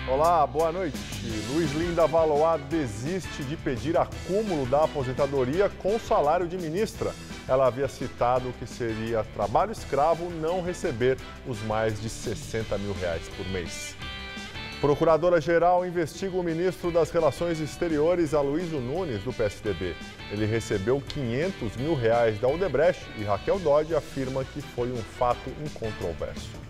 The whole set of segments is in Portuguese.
Olá, boa noite. Luiz Linda Valois desiste de pedir acúmulo da aposentadoria com salário de ministra. Ela havia citado que seria trabalho escravo não receber os mais de R$60 mil por mês. Procuradora-geral investiga o ministro das Relações Exteriores, Aloysio Nunes, do PSDB. Ele recebeu R$500 mil da Odebrecht e Raquel Dodge afirma que foi um fato incontroverso.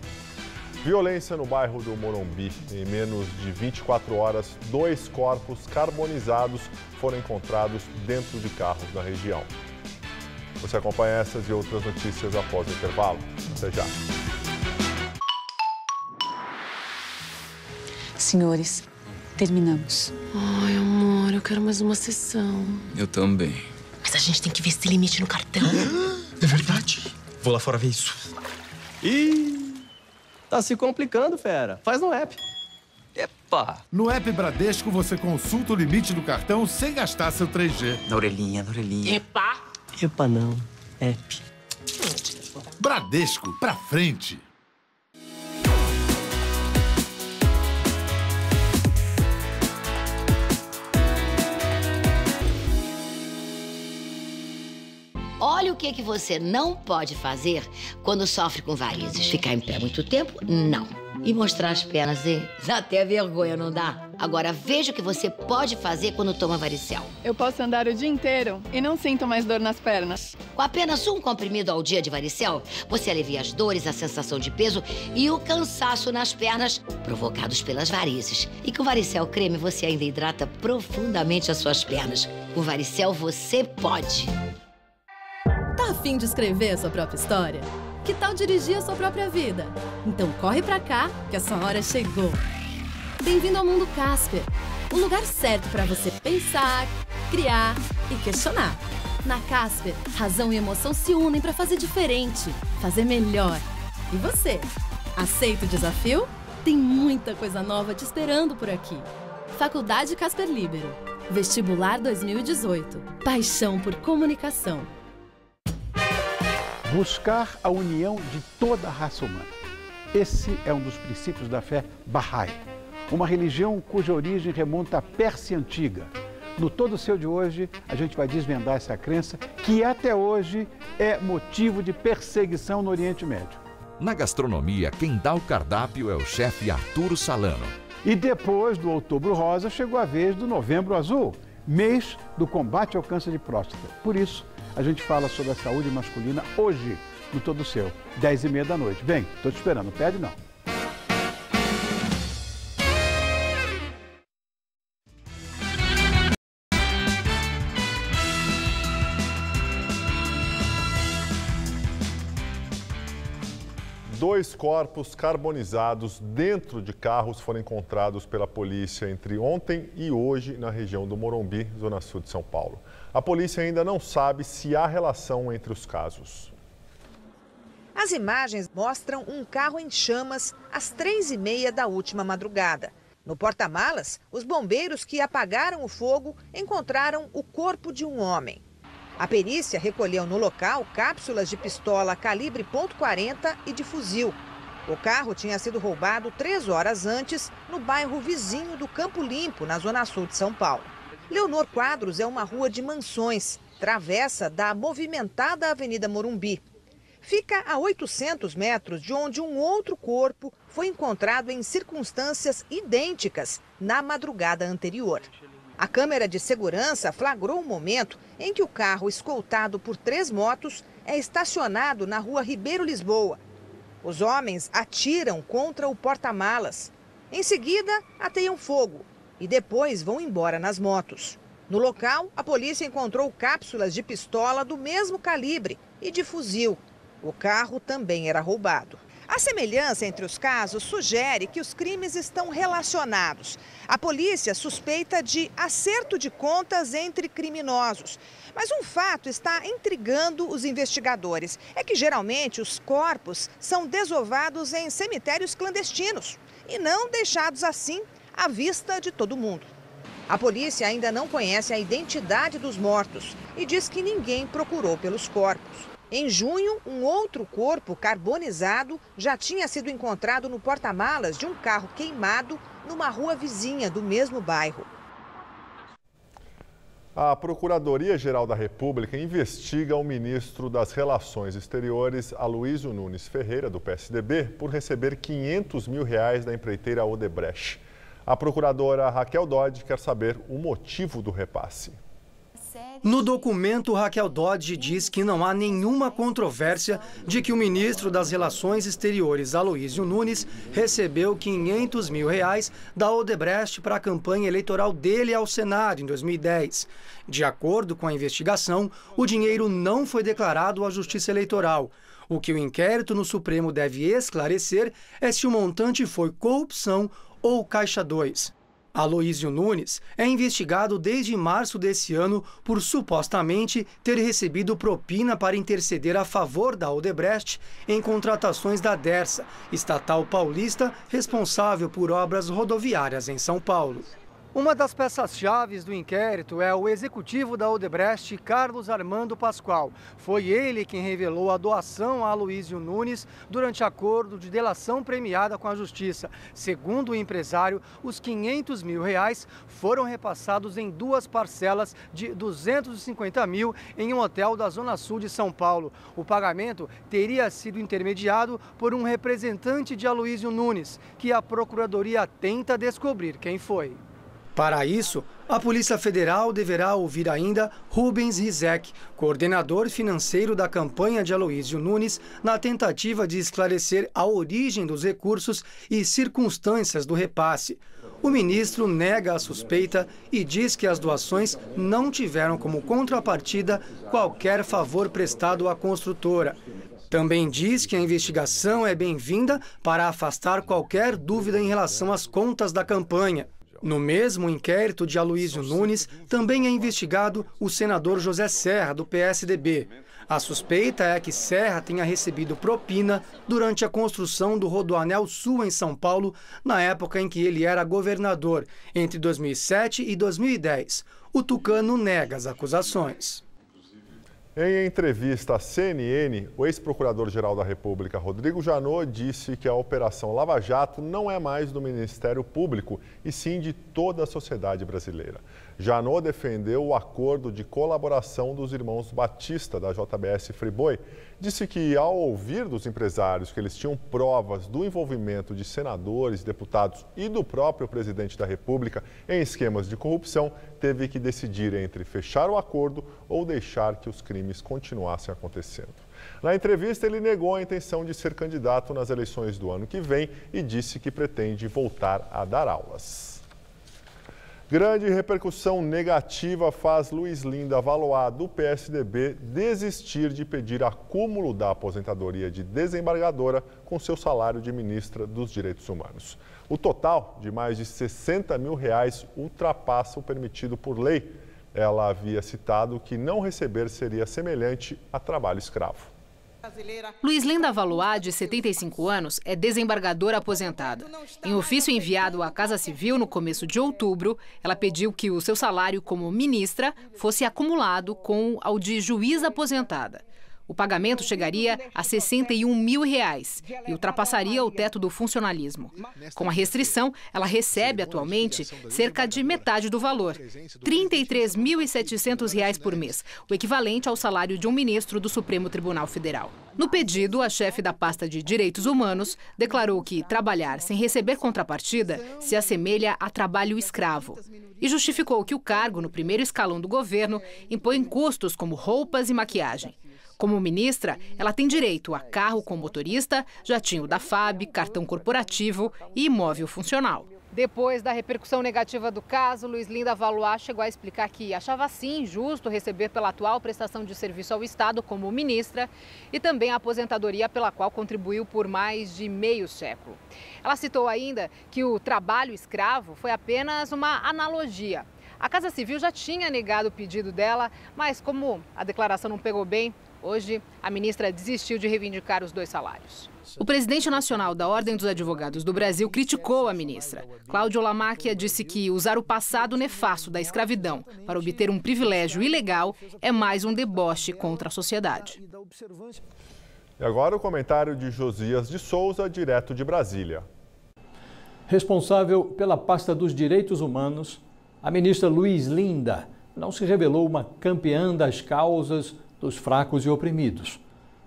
Violência no bairro do Morumbi. Em menos de 24 horas, 2 corpos carbonizados foram encontrados dentro de carros na região. Você acompanha essas e outras notícias após o intervalo. Até já. Senhores, terminamos. Ai, amor, eu quero mais uma sessão. Eu também. Mas a gente tem que ver esse limite no cartão. É verdade. Vou lá fora ver isso. Ih, tá se complicando, fera. Faz no app. Epa! No app Bradesco, você consulta o limite do cartão sem gastar seu 3G. Na orelhinha, na orelhinha. Epa! Epa não, app. Bradesco, pra frente. Olha o que você não pode fazer quando sofre com varizes. Ficar em pé muito tempo? Não. E mostrar as pernas, dá até vergonha, não dá? Agora veja o que você pode fazer quando toma varicel. Eu posso andar o dia inteiro e não sinto mais dor nas pernas. Com apenas um comprimido ao dia de varicel, você alivia as dores, a sensação de peso e o cansaço nas pernas provocados pelas varizes. E com varicel creme você ainda hidrata profundamente as suas pernas. Com varicel você pode. Tá a fim de escrever a sua própria história? Que tal dirigir a sua própria vida? Então corre pra cá, que a sua hora chegou. Bem-vindo ao Mundo Casper, o lugar certo para você pensar, criar e questionar. Na Casper, razão e emoção se unem para fazer diferente, fazer melhor. E você? Aceita o desafio? Tem muita coisa nova te esperando por aqui. Faculdade Casper Libero. Vestibular 2018. Paixão por comunicação. Buscar a união de toda a raça humana. Esse é um dos princípios da fé Bahá'í, uma religião cuja origem remonta à Pérsia Antiga. No Todo Seu de hoje, a gente vai desvendar essa crença que até hoje é motivo de perseguição no Oriente Médio. Na gastronomia, quem dá o cardápio é o chefe Arturo Salano. E depois do Outubro Rosa, chegou a vez do Novembro Azul, mês do combate ao câncer de próstata. Por isso, a gente fala sobre a saúde masculina hoje, no Todo Seu, 10h30 da noite. Vem, tô te esperando, não perde não. Dois corpos carbonizados dentro de carros foram encontrados pela polícia entre ontem e hoje na região do Morumbi, zona sul de São Paulo. A polícia ainda não sabe se há relação entre os casos. As imagens mostram um carro em chamas às 3h30 da última madrugada. No porta-malas, os bombeiros que apagaram o fogo encontraram o corpo de um homem. A perícia recolheu no local cápsulas de pistola calibre .40 e de fuzil. O carro tinha sido roubado 3 horas antes no bairro vizinho do Campo Limpo, na zona sul de São Paulo. Leonor Quadros é uma rua de mansões, travessa da movimentada Avenida Morumbi. Fica a 800 metros de onde um outro corpo foi encontrado em circunstâncias idênticas na madrugada anterior. A câmera de segurança flagrou o momento em que o carro, escoltado por 3 motos, é estacionado na rua Ribeiro Lisboa. Os homens atiram contra o porta-malas. Em seguida, ateiam fogo e depois vão embora nas motos. No local, a polícia encontrou cápsulas de pistola do mesmo calibre e de fuzil. O carro também era roubado. A semelhança entre os casos sugere que os crimes estão relacionados. A polícia suspeita de acerto de contas entre criminosos. Mas um fato está intrigando os investigadores. É que geralmente os corpos são desovados em cemitérios clandestinos e não deixados assim à vista de todo mundo. A polícia ainda não conhece a identidade dos mortos e diz que ninguém procurou pelos corpos. Em junho, um outro corpo carbonizado já tinha sido encontrado no porta-malas de um carro queimado numa rua vizinha do mesmo bairro. A Procuradoria-Geral da República investiga o ministro das Relações Exteriores, Aloysio Nunes Ferreira, do PSDB, por receber R$500 mil da empreiteira Odebrecht. A procuradora Raquel Dodge quer saber o motivo do repasse. No documento, Raquel Dodge diz que não há nenhuma controvérsia de que o ministro das Relações Exteriores, Aloysio Nunes, recebeu R$500 mil da Odebrecht para a campanha eleitoral dele ao Senado em 2010. De acordo com a investigação, o dinheiro não foi declarado à Justiça Eleitoral. O que o inquérito no Supremo deve esclarecer é se o montante foi corrupção ou Caixa 2. Aloysio Nunes é investigado desde março desse ano por supostamente ter recebido propina para interceder a favor da Odebrecht em contratações da Dersa, estatal paulista responsável por obras rodoviárias em São Paulo. Uma das peças-chave do inquérito é o executivo da Odebrecht, Carlos Armando Pascoal. Foi ele quem revelou a doação a Aloysio Nunes durante acordo de delação premiada com a Justiça. Segundo o empresário, os R$500 mil foram repassados em duas parcelas de R$250 mil em um hotel da Zona Sul de São Paulo. O pagamento teria sido intermediado por um representante de Aloysio Nunes, que a Procuradoria tenta descobrir quem foi. Para isso, a Polícia Federal deverá ouvir ainda Rubens Rizek, coordenador financeiro da campanha de Aloysio Nunes, na tentativa de esclarecer a origem dos recursos e circunstâncias do repasse. O ministro nega a suspeita e diz que as doações não tiveram como contrapartida qualquer favor prestado à construtora. Também diz que a investigação é bem-vinda para afastar qualquer dúvida em relação às contas da campanha. No mesmo inquérito de Aloysio Nunes, também é investigado o senador José Serra, do PSDB. A suspeita é que Serra tenha recebido propina durante a construção do Rodoanel Sul em São Paulo, na época em que ele era governador, entre 2007 e 2010. O tucano nega as acusações. Em entrevista à CNN, o ex-procurador-geral da República, Rodrigo Janot, disse que a Operação Lava Jato não é mais do Ministério Público, e sim de toda a sociedade brasileira. Janot defendeu o acordo de colaboração dos irmãos Batista, da JBS Friboi. Disse que, ao ouvir dos empresários que eles tinham provas do envolvimento de senadores, deputados e do próprio presidente da República em esquemas de corrupção, teve que decidir entre fechar o acordo ou deixar que os crimes continuassem acontecendo. Na entrevista, ele negou a intenção de ser candidato nas eleições do ano que vem e disse que pretende voltar a dar aulas. Grande repercussão negativa faz Luiz Linda Valois, do PSDB, desistir de pedir acúmulo da aposentadoria de desembargadora com seu salário de ministra dos Direitos Humanos. O total, de mais de R$60 mil, ultrapassa o permitido por lei. Ela havia citado que não receber seria semelhante a trabalho escravo. Luiz Linda Valois, de 75 anos, é desembargadora aposentada. Em ofício enviado à Casa Civil no começo de outubro, ela pediu que o seu salário como ministra fosse acumulado com ao de juíza aposentada. O pagamento chegaria a R$61 mil e ultrapassaria o teto do funcionalismo. Com a restrição, ela recebe atualmente cerca de metade do valor, R$33.700 por mês, o equivalente ao salário de um ministro do Supremo Tribunal Federal. No pedido, a chefe da pasta de Direitos Humanos declarou que trabalhar sem receber contrapartida se assemelha a trabalho escravo e justificou que o cargo no primeiro escalão do governo impõe custos como roupas e maquiagem. Como ministra, ela tem direito a carro com motorista, jatinho da FAB, cartão corporativo e imóvel funcional. Depois da repercussão negativa do caso, Luiz Linda Valois chegou a explicar que achava sim justo receber pela atual prestação de serviço ao Estado como ministra e também a aposentadoria pela qual contribuiu por mais de meio século. Ela citou ainda que o trabalho escravo foi apenas uma analogia. A Casa Civil já tinha negado o pedido dela, mas como a declaração não pegou bem, hoje a ministra desistiu de reivindicar os dois salários. O presidente nacional da Ordem dos Advogados do Brasil criticou a ministra. Cláudio Lamáquia disse que usar o passado nefasto da escravidão para obter um privilégio ilegal é mais um deboche contra a sociedade. E agora o comentário de Josias de Souza, direto de Brasília. Responsável pela pasta dos direitos humanos, a ministra Luiz Linda não se revelou uma campeã das causas dos fracos e oprimidos,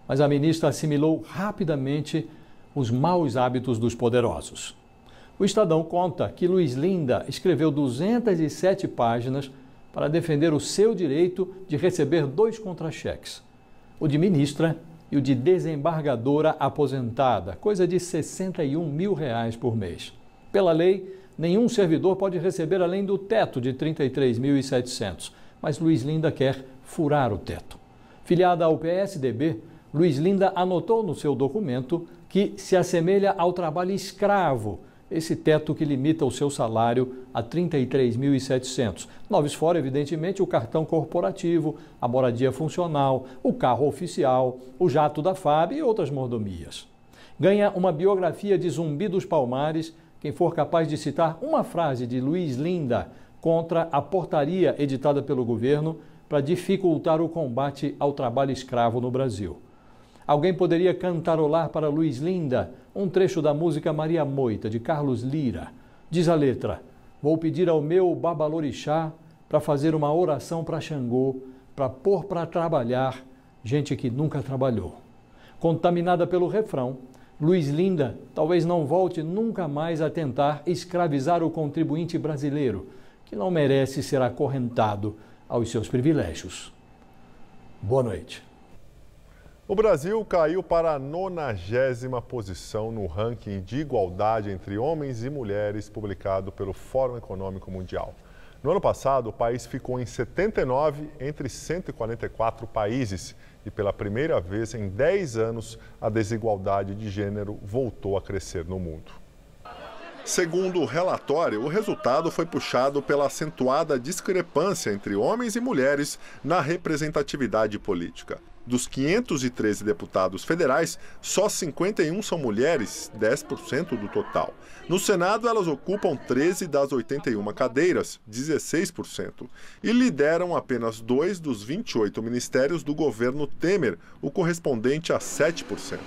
mas a ministra assimilou rapidamente os maus hábitos dos poderosos. O Estadão conta que Luiz Linda escreveu 207 páginas para defender o seu direito de receber 2 contra-cheques, o de ministra e o de desembargadora aposentada, coisa de R$ 61 mil por mês. Pela lei, nenhum servidor pode receber além do teto de R$ 33.700, mas Luiz Linda quer furar o teto. Filiada ao PSDB, Luiz Linda anotou no seu documento que se assemelha ao trabalho escravo, esse teto que limita o seu salário a R$ 33.700. Noves fora, evidentemente, o cartão corporativo, a moradia funcional, o carro oficial, o jato da FAB e outras mordomias. Ganha uma biografia de Zumbi dos Palmares quem for capaz de citar uma frase de Luiz Linda contra a portaria editada pelo governo para dificultar o combate ao trabalho escravo no Brasil. Alguém poderia cantarolar para Luiz Linda um trecho da música Maria Moita, de Carlos Lira. Diz a letra: vou pedir ao meu babalorixá para fazer uma oração para Xangô, para pôr para trabalhar gente que nunca trabalhou. Contaminada pelo refrão, Luiz Linda talvez não volte nunca mais a tentar escravizar o contribuinte brasileiro, que não merece ser acorrentado aos seus privilégios. Boa noite. O Brasil caiu para a 90ª posição no ranking de igualdade entre homens e mulheres publicado pelo Fórum Econômico Mundial. No ano passado, o país ficou em 79 entre 144 países e pela primeira vez em 10 anos a desigualdade de gênero voltou a crescer no mundo. Segundo o relatório, o resultado foi puxado pela acentuada discrepância entre homens e mulheres na representatividade política. Dos 513 deputados federais, só 51 são mulheres, 10% do total. No Senado, elas ocupam 13 das 81 cadeiras, 16%, e lideram apenas 2 dos 28 ministérios do governo Temer, o correspondente a 7%.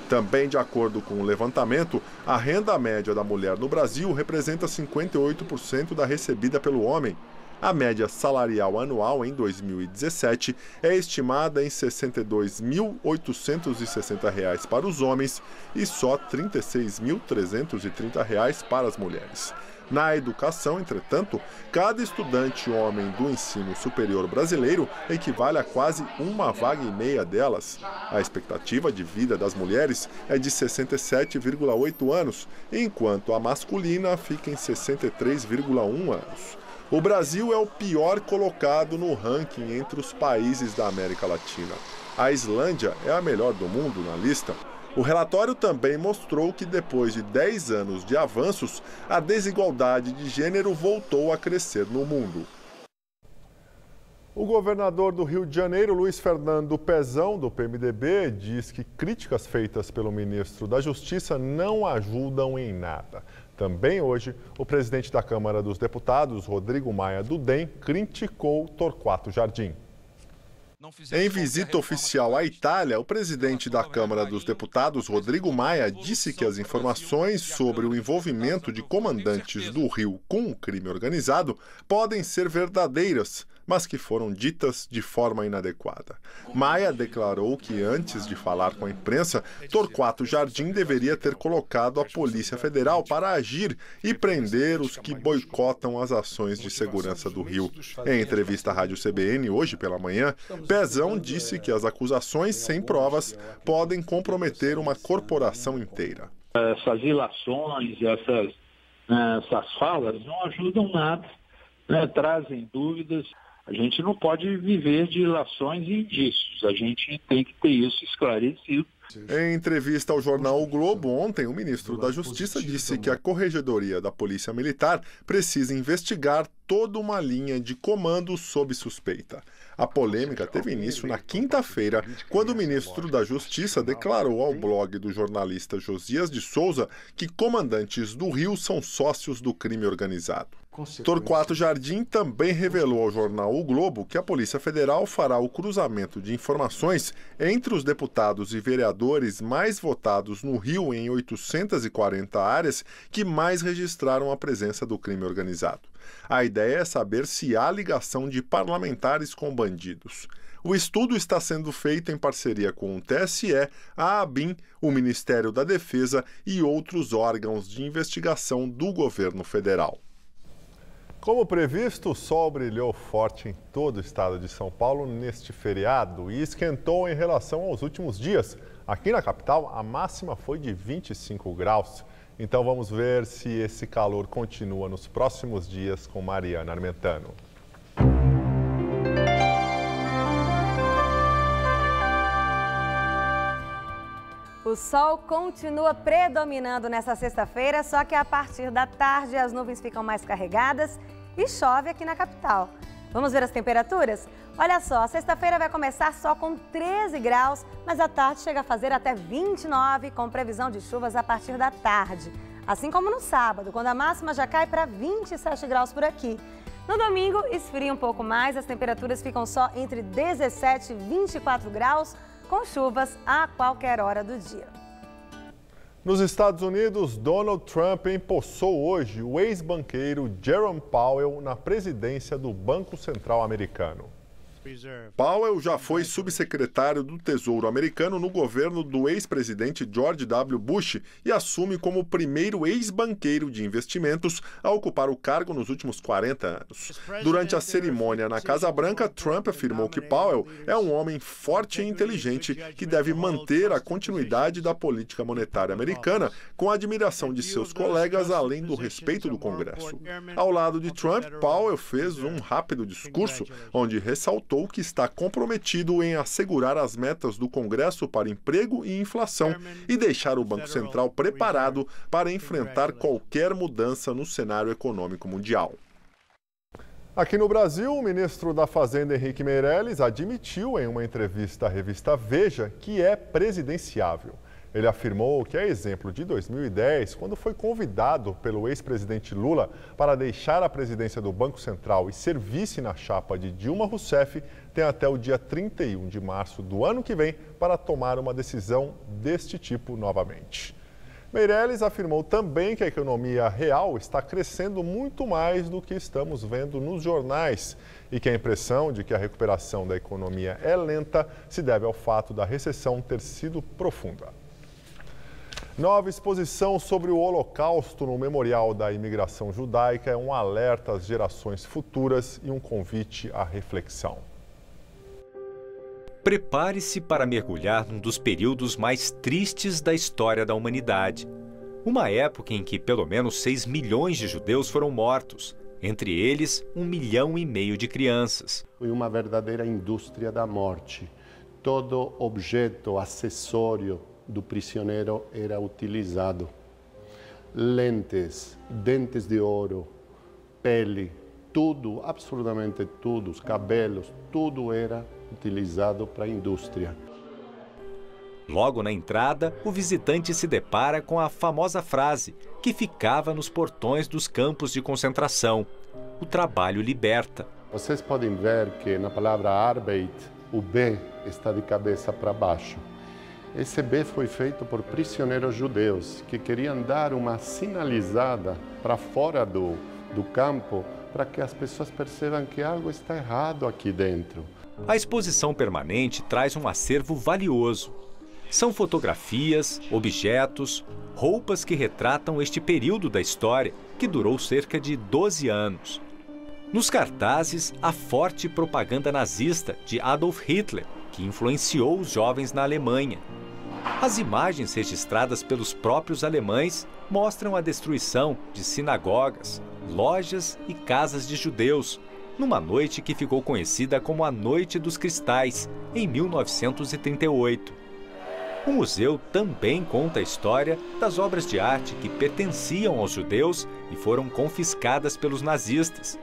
Também, de acordo com o levantamento, a renda média da mulher no Brasil representa 58% da recebida pelo homem. A média salarial anual em 2017 é estimada em R$ 62.860 para os homens e só R$ 36.330 para as mulheres. Na educação, entretanto, cada estudante homem do ensino superior brasileiro equivale a quase uma vaga e meia delas. A expectativa de vida das mulheres é de 67,8 anos, enquanto a masculina fica em 63,1 anos. O Brasil é o pior colocado no ranking entre os países da América Latina. A Islândia é a melhor do mundo na lista. O relatório também mostrou que depois de 10 anos de avanços, a desigualdade de gênero voltou a crescer no mundo. O governador do Rio de Janeiro, Luiz Fernando Pezão, do PMDB, diz que críticas feitas pelo ministro da Justiça não ajudam em nada. Também hoje, o presidente da Câmara dos Deputados, Rodrigo Maia, do DEM, criticou Torquato Jardim. Em visita oficial à Itália, o presidente da Câmara dos Deputados, Rodrigo Maia, disse que as informações sobre o envolvimento de comandantes do Rio com o crime organizado podem ser verdadeiras, mas que foram ditas de forma inadequada. Maia declarou que, antes de falar com a imprensa, Torquato Jardim deveria ter colocado a Polícia Federal para agir e prender os que boicotam as ações de segurança do Rio. Em entrevista à Rádio CBN hoje pela manhã, Pezão disse que as acusações sem provas podem comprometer uma corporação inteira. Essas ilações, essas falas não ajudam nada, né? Trazem dúvidas. A gente não pode viver de ilações e indícios, a gente tem que ter isso esclarecido. Em entrevista ao jornal O Globo, ontem, o ministro da Justiça disse que a Corregedoria da Polícia Militar precisa investigar toda uma linha de comando sob suspeita. A polêmica teve início na quinta-feira, quando o ministro da Justiça declarou ao blog do jornalista Josias de Souza que comandantes do Rio são sócios do crime organizado. Torquato Jardim também revelou ao jornal O Globo que a Polícia Federal fará o cruzamento de informações entre os deputados e vereadores mais votados no Rio em 840 áreas que mais registraram a presença do crime organizado. A ideia é saber se há ligação de parlamentares com bandidos. O estudo está sendo feito em parceria com o TSE, a ABIN, o Ministério da Defesa e outros órgãos de investigação do governo federal. Como previsto, o sol brilhou forte em todo o estado de São Paulo neste feriado e esquentou em relação aos últimos dias. Aqui na capital, a máxima foi de 25 graus. Então vamos ver se esse calor continua nos próximos dias com Mariana Armentano. O sol continua predominando nessa sexta-feira, só que a partir da tarde as nuvens ficam mais carregadas e chove aqui na capital. Vamos ver as temperaturas? Olha só, a sexta-feira vai começar só com 13 graus, mas à tarde chega a fazer até 29, com previsão de chuvas a partir da tarde. Assim como no sábado, quando a máxima já cai para 27 graus por aqui. No domingo, esfria um pouco mais, as temperaturas ficam só entre 17 e 24 graus, com chuvas a qualquer hora do dia. Nos Estados Unidos, Donald Trump empossou hoje o ex-banqueiro Jerome Powell na presidência do Banco Central americano. Powell já foi subsecretário do Tesouro americano no governo do ex-presidente George W. Bush e assume como o primeiro ex-banqueiro de investimentos a ocupar o cargo nos últimos 40 anos. Durante a cerimônia na Casa Branca, Trump afirmou que Powell é um homem forte e inteligente que deve manter a continuidade da política monetária americana com a admiração de seus colegas, além do respeito do Congresso. Ao lado de Trump, Powell fez um rápido discurso onde ressaltou que está comprometido em assegurar as metas do Congresso para emprego e inflação e deixar o Banco Central preparado para enfrentar qualquer mudança no cenário econômico mundial. Aqui no Brasil, o ministro da Fazenda, Henrique Meirelles, admitiu em uma entrevista à revista Veja que é presidenciável. Ele afirmou que é exemplo de 2010, quando foi convidado pelo ex-presidente Lula para deixar a presidência do Banco Central e ser vice na chapa de Dilma Rousseff, tem até o dia 31 de março do ano que vem para tomar uma decisão deste tipo novamente. Meirelles afirmou também que a economia real está crescendo muito mais do que estamos vendo nos jornais e que a impressão de que a recuperação da economia é lenta se deve ao fato da recessão ter sido profunda. Nova exposição sobre o Holocausto no Memorial da Imigração Judaica é um alerta às gerações futuras e um convite à reflexão. Prepare-se para mergulhar num dos períodos mais tristes da história da humanidade. Uma época em que pelo menos 6 milhões de judeus foram mortos, entre eles 1,5 milhão de crianças. Foi uma verdadeira indústria da morte. Todo objeto, acessório do prisioneiro era utilizado. Lentes, dentes de ouro, pele, tudo, absolutamente tudo, os cabelos, tudo era utilizado para a indústria. Logo na entrada, o visitante se depara com a famosa frase que ficava nos portões dos campos de concentração: o trabalho liberta. Vocês podem ver que na palavra Arbeit, o B está de cabeça para baixo. Esse B foi feito por prisioneiros judeus que queriam dar uma sinalizada para fora do campo para que as pessoas percebam que algo está errado aqui dentro. A exposição permanente traz um acervo valioso. São fotografias, objetos, roupas que retratam este período da história, que durou cerca de 12 anos. Nos cartazes, a forte propaganda nazista de Adolf Hitler, que influenciou os jovens na Alemanha. As imagens registradas pelos próprios alemães mostram a destruição de sinagogas, lojas e casas de judeus, numa noite que ficou conhecida como a Noite dos Cristais, em 1938. O museu também conta a história das obras de arte que pertenciam aos judeus e foram confiscadas pelos nazistas.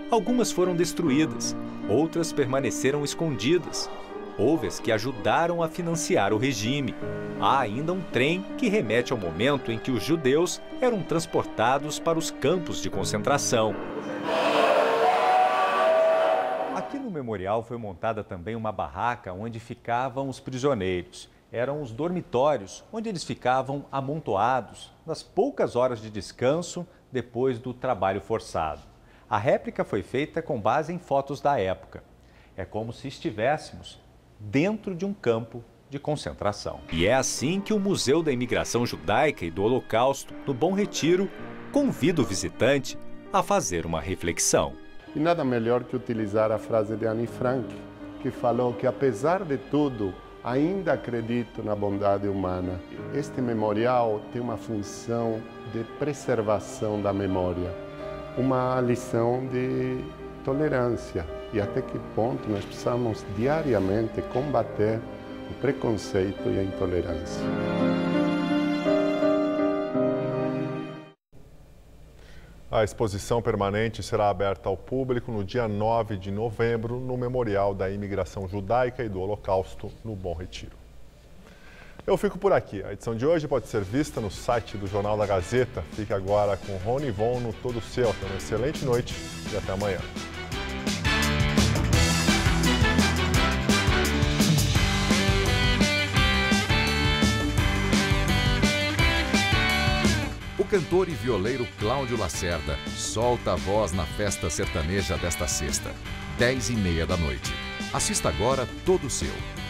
Algumas foram destruídas, outras permaneceram escondidas. Houve as que ajudaram a financiar o regime. Há ainda um trem que remete ao momento em que os judeus eram transportados para os campos de concentração. Aqui no memorial foi montada também uma barraca onde ficavam os prisioneiros. Eram os dormitórios onde eles ficavam amontoados nas poucas horas de descanso depois do trabalho forçado. A réplica foi feita com base em fotos da época. É como se estivéssemos dentro de um campo de concentração. E é assim que o Museu da Imigração Judaica e do Holocausto, no Bom Retiro, convida o visitante a fazer uma reflexão. E nada melhor que utilizar a frase de Anne Frank, que falou que, apesar de tudo, ainda acredito na bondade humana. Este memorial tem uma função de preservação da memória, uma lição de tolerância e até que ponto nós precisamos diariamente combater o preconceito e a intolerância. A exposição permanente será aberta ao público no dia 9 de novembro no Memorial da Imigração Judaica e do Holocausto, no Bom Retiro. Eu fico por aqui. A edição de hoje pode ser vista no site do Jornal da Gazeta. Fique agora com Rony Von no Todo Seu. Tenha uma excelente noite e até amanhã. O cantor e violeiro Cláudio Lacerda solta a voz na festa sertaneja desta sexta, 10h30 da noite. Assista agora Todo Seu.